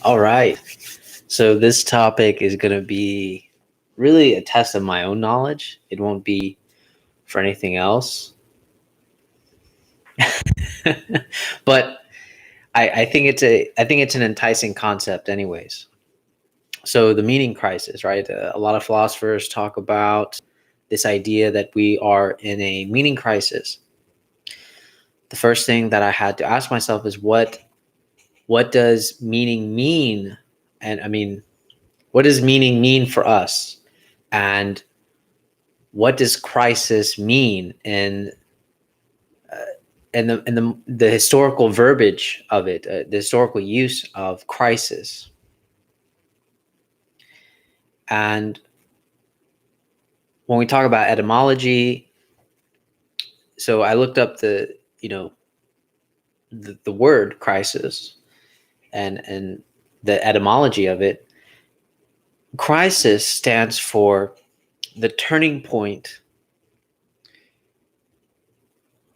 All right. So this topic is going to be really a test of my own knowledge. It won't be for anything else. But I think it's an enticing concept anyways. So the meaning crisis, right? A lot of philosophers talk about this idea that we are in a meaning crisis. The first thing that I had to ask myself is what does meaning mean? And I mean, what does meaning mean for us? And what does crisis mean and the historical verbiage of it, the historical use of crisis? And when we talk about etymology, so I looked up the word crisis and the etymology of it. Crisis stands for the turning point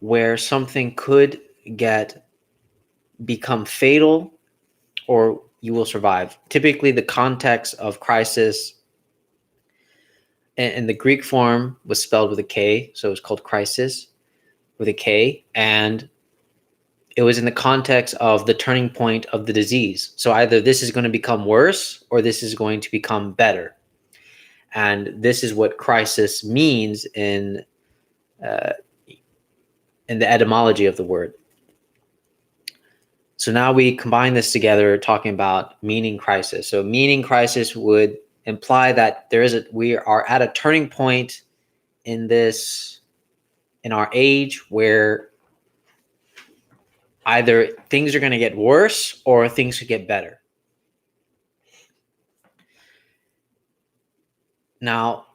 where something could become fatal or you will survive. Typically, the context of crisis and the Greek form was spelled with a K, so it was called crisis with a K, and it was in the context of the turning point of the disease. So either this is going to become worse or this is going to become better. And this is what crisis means uh, in the etymology of the word. So now we combine this together, talking about meaning crisis. So meaning crisis would imply that we are at a turning point in our age where either things are going to get worse or things could get better. Now,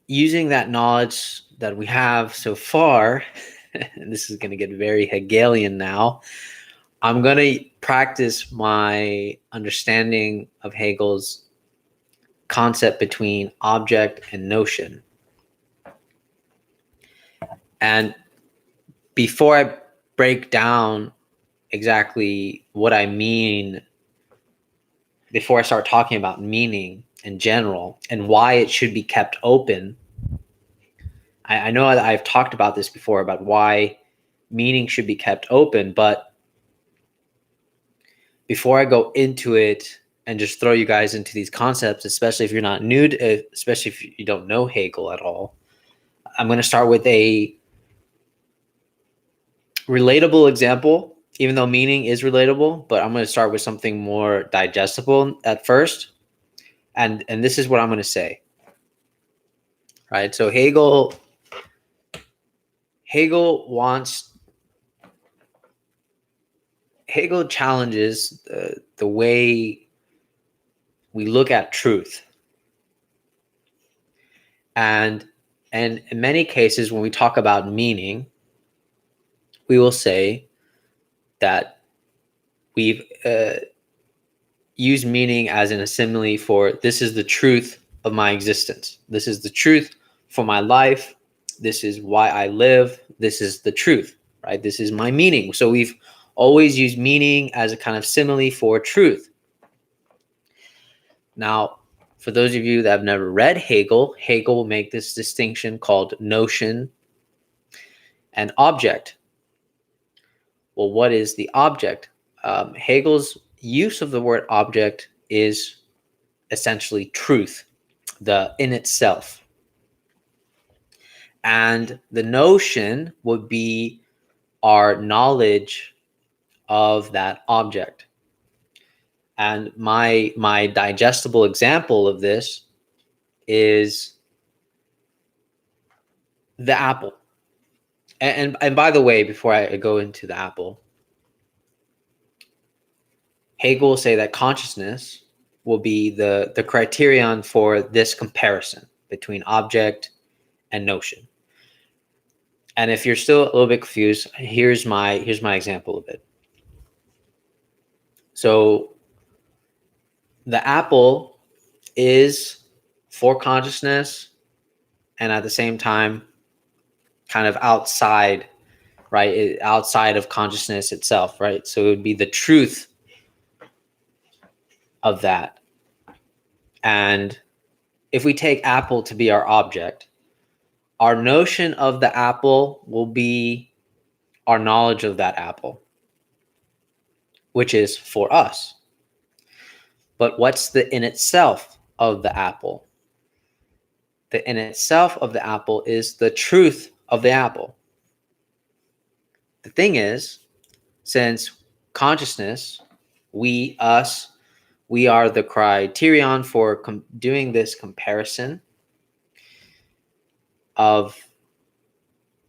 using that knowledge that we have so far, and this is going to get very Hegelian now, I'm going to practice my understanding of Hegel's concept between object and notion. And before I break down exactly what I mean, before I start talking about meaning in general and why it should be kept open, I know that I've talked about this before about why meaning should be kept open, but before I go into it and just throw you guys into these concepts, especially if you're not new to, especially if you don't know Hegel at all, I'm going to start with a relatable example, even though meaning is relatable, but I'm going to start with something more digestible at first. And this is what I'm going to say. Right? So Hegel challenges the way we look at truth. And in many cases, when we talk about meaning, we will say that we've used meaning as in a simile for this is the truth of my existence. This is the truth for my life. This is why I live. This is the truth, right? This is my meaning. So we've always used meaning as a kind of simile for truth. Now, for those of you that have never read Hegel will make this distinction called notion and object. Well, what is the object? Hegel's use of the word object is essentially truth, the in itself. And the notion would be our knowledge of that object. And my digestible example of this is the apple. And by the way, before I go into the apple, Hegel will say that consciousness will be the criterion for this comparison between object and notion. And if you're still a little bit confused, here's my example of it. So the apple is for consciousness and at the same time kind of outside, right? Outside of consciousness itself, right? So it would be the truth of that. And if we take apple to be our object, our notion of the apple will be our knowledge of that apple, which is for us. But what's the in itself of the apple? The in itself of the apple is the truth of the apple. The thing is, since consciousness, we, us, we are the criterion for doing this comparison of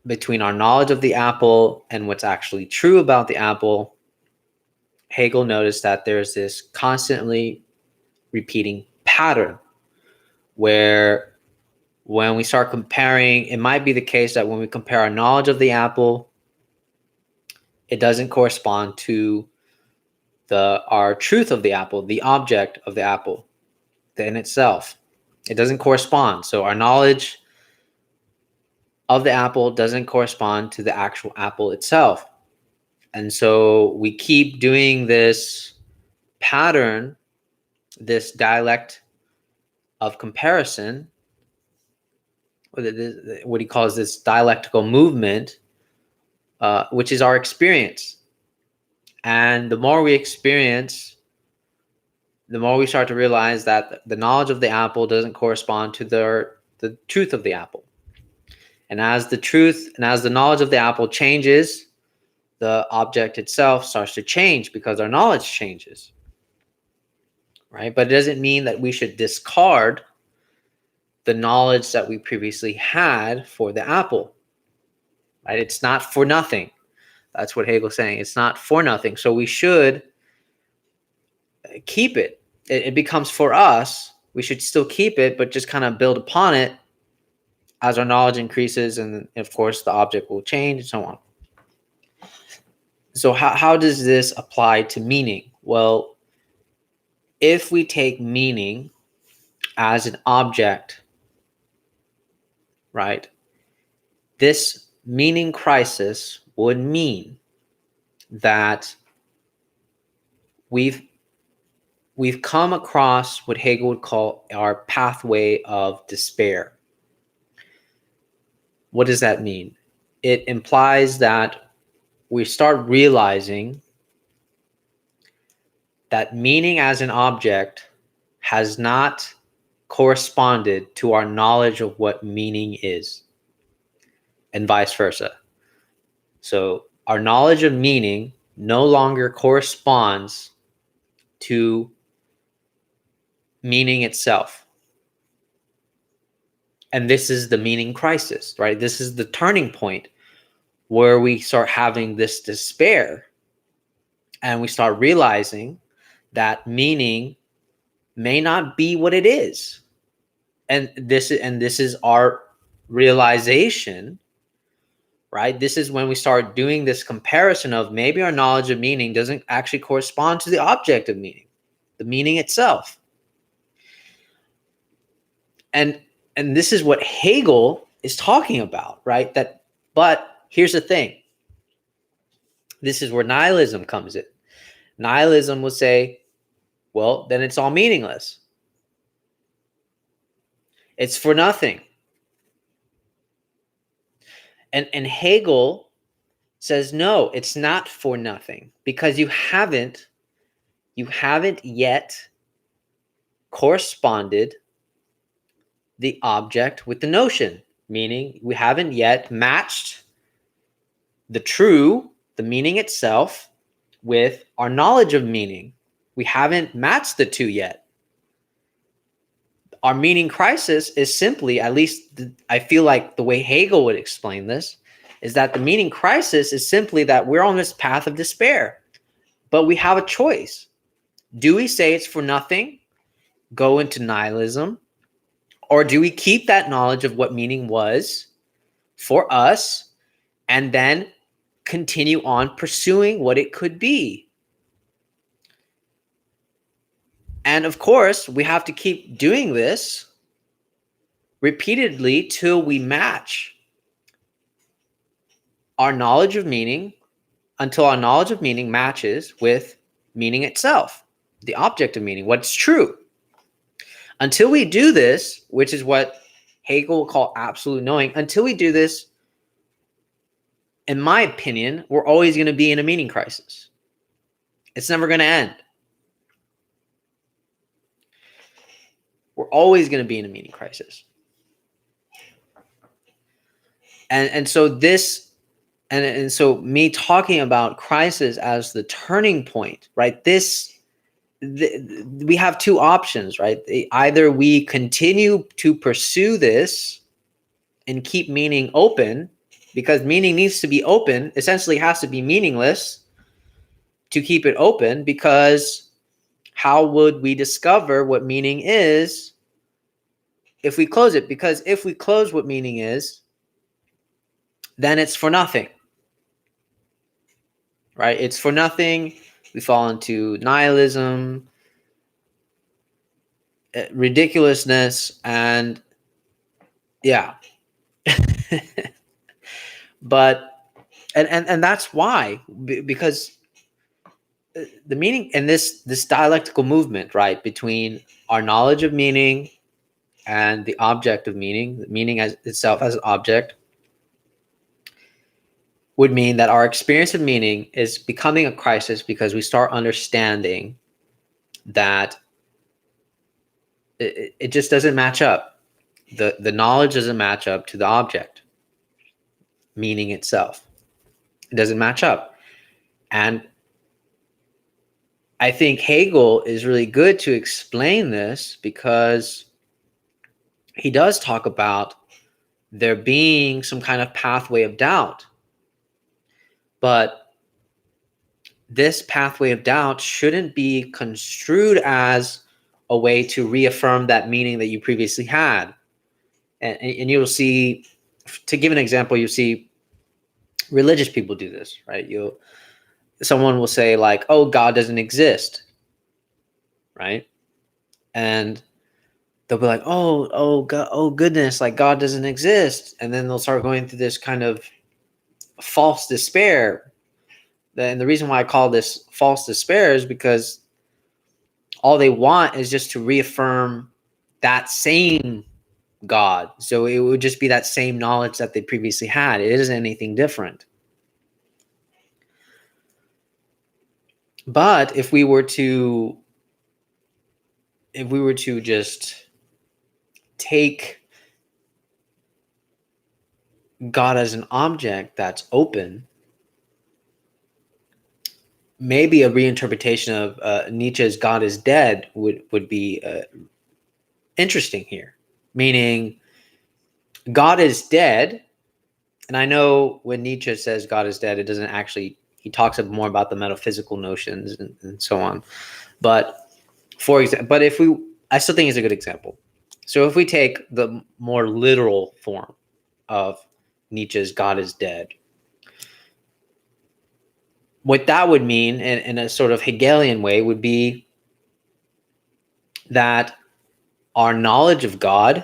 between our knowledge of the apple and what's actually true about the apple. Hegel noticed that there's this constantly repeating pattern where when we start comparing, it might be the case that when we compare our knowledge of the apple, it doesn't correspond to our truth of the apple, the object of the apple, the in itself. It doesn't correspond. So our knowledge of the apple doesn't correspond to the actual apple itself. And so we keep doing this pattern, this dialect of comparison, what he calls this dialectical movement, which is our experience. And the more we experience, the more we start to realize that the knowledge of the apple doesn't correspond to the truth of the apple. And as the truth and as the knowledge of the apple changes, the object itself starts to change because our knowledge changes. Right? But it doesn't mean that we should discard the knowledge that we previously had for the apple. Right? It's not for nothing. That's what Hegel's saying. It's not for nothing. So we should keep it. It becomes for us. We should still keep it, but just kind of build upon it as our knowledge increases. And of course, the object will change and so on. So how does this apply to meaning? Well, if we take meaning as an object, right, this meaning crisis would mean that we've come across what Hegel would call our pathway of despair. What does that mean? It implies that we start realizing that meaning as an object has not corresponded to our knowledge of what meaning is, and vice versa. So our knowledge of meaning no longer corresponds to meaning itself. And this is the meaning crisis, right? This is the turning point where we start having this despair and we start realizing that meaning may not be what it is. And this is our realization, right? This is when we start doing this comparison of maybe our knowledge of meaning doesn't actually correspond to the object of meaning, the meaning itself. And this is what Hegel is talking about, right? But here's the thing. This is where nihilism comes in. Nihilism will say, well, then it's all meaningless. It's for nothing. And Hegel says, no, it's not for nothing, because you haven't yet corresponded the object with the notion, meaning we haven't yet matched the true, the meaning itself, with our knowledge of meaning. We haven't matched the two yet. Our meaning crisis is simply, at least I feel like the way Hegel would explain this, is that the meaning crisis is simply that we're on this path of despair, but we have a choice. Do we say it's for nothing, go into nihilism, or do we keep that knowledge of what meaning was for us and then continue on pursuing what it could be? And of course, we have to keep doing this repeatedly till we match our knowledge of meaning, until our knowledge of meaning matches with meaning itself. the object of meaning, what's true. Until we do this, which is what Hegel will call absolute knowing, until we do this, in my opinion, we're always going to be in a meaning crisis. It's never going to end. We're always going to be in a meaning crisis. And so this, and so me talking about crisis as the turning point, right? We have two options, right? Either we continue to pursue this and keep meaning open, because meaning needs to be open, essentially has to be meaningless to keep it open, because how would we discover what meaning is if we close it? Because if we close what meaning is, then it's for nothing, right? It's for nothing. We fall into nihilism, ridiculousness, and yeah. But and that's why, because the meaning and this dialectical movement, right, between our knowledge of meaning and the object of meaning, meaning as itself as an object, would mean that our experience of meaning is becoming a crisis because we start understanding that it just doesn't match up. The knowledge doesn't match up to the object, meaning itself. It doesn't match up. And I think Hegel is really good to explain this, because he does talk about there being some kind of pathway of doubt. But this pathway of doubt shouldn't be construed as a way to reaffirm that meaning that you previously had. And you'll see, to give an example, you see religious people do this, right? Someone will say like, oh, God doesn't exist, right? And they'll be like, oh, God, oh goodness, like God doesn't exist. And then they'll start going through this kind of false despair. And the reason why I call this false despair is because all they want is just to reaffirm that same God. So it would just be that same knowledge that they previously had. It isn't anything different. But if we were to just take God as an object that's open, maybe a reinterpretation of Nietzsche's God is dead would be interesting here. Meaning, God is dead. And I know when Nietzsche says God is dead, it doesn't actually, he talks more about the metaphysical notions and so on. But for example, I still think it's a good example. So if we take the more literal form of Nietzsche's God is dead, what that would mean in a sort of Hegelian way would be that our knowledge of God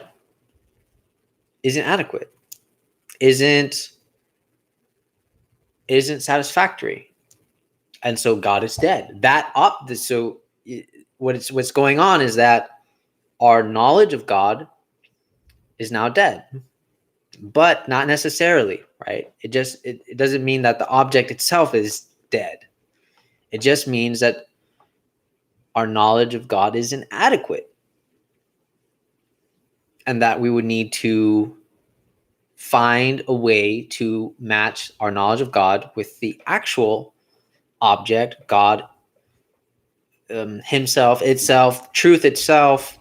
isn't adequate, isn't satisfactory, and so God is dead. So what's going on is that our knowledge of God is now dead, but not necessarily, right? It doesn't mean that the object itself is dead. It just means that our knowledge of God is inadequate, and that we would need to find a way to match our knowledge of God with the actual object, God himself, itself, truth itself.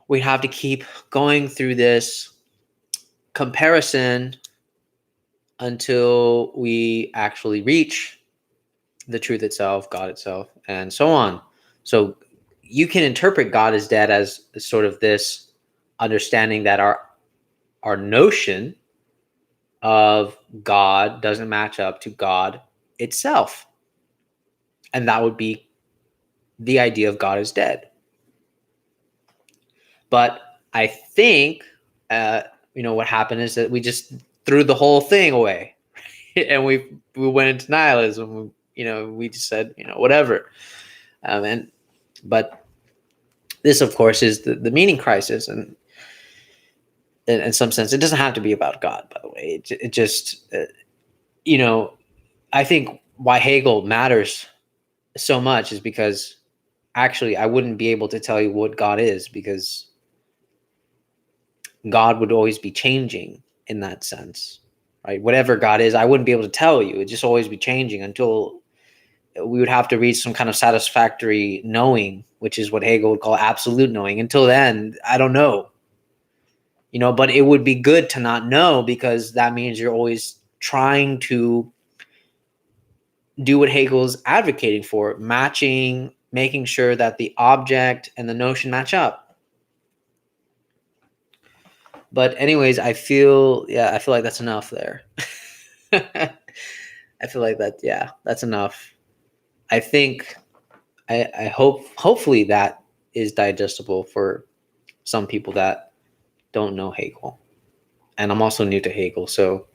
We have to keep going through this comparison until we actually reach the truth itself, God itself, and so on. So you can interpret God as dead as sort of this understanding that our notion of God doesn't match up to God itself. And that would be the idea of God is dead. But I think, what happened is that we just threw the whole thing away and we went into nihilism. We just said, whatever. But this, of course, is the meaning crisis, and in some sense, it doesn't have to be about God. By the way, it just I think why Hegel matters so much is because actually I wouldn't be able to tell you what God is, because God would always be changing in that sense, right? Whatever God is, I wouldn't be able to tell you. It'd just always be changing until we would have to reach some kind of satisfactory knowing, which is what Hegel would call absolute knowing. Until then, I don't know, but it would be good to not know, because that means you're always trying to do what Hegel's advocating for, making sure that the object and the notion match up. But anyways, I feel like that's enough there. I feel like that's enough. I think I hopefully that is digestible for some people that don't know Hegel. And I'm also new to Hegel, so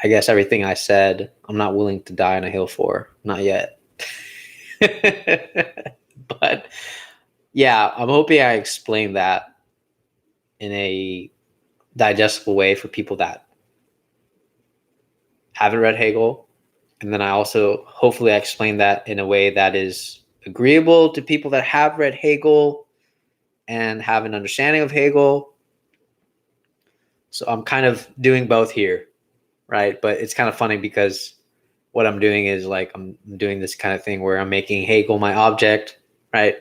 I guess everything I said, I'm not willing to die on a hill for. Not yet. But yeah, I'm hoping I explained that in a digestible way for people that haven't read Hegel. And then I also hopefully I explained that in a way that is agreeable to people that have read Hegel and have an understanding of Hegel. So I'm kind of doing both here, right? But it's kind of funny because what I'm doing is like I'm doing this kind of thing where I'm making Hegel my object, right?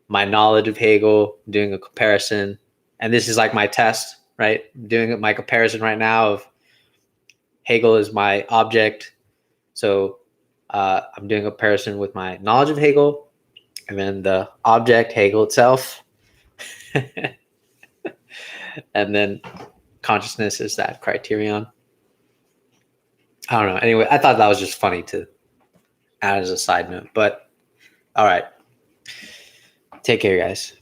My knowledge of Hegel, doing a comparison. And this is like my test, right? I'm doing my comparison right now of Hegel is my object. So I'm doing a comparison with my knowledge of Hegel, and then the object, Hegel itself. And then consciousness is that criterion. I don't know. Anyway, I thought that was just funny to add as a side note. But all right. Take care, guys.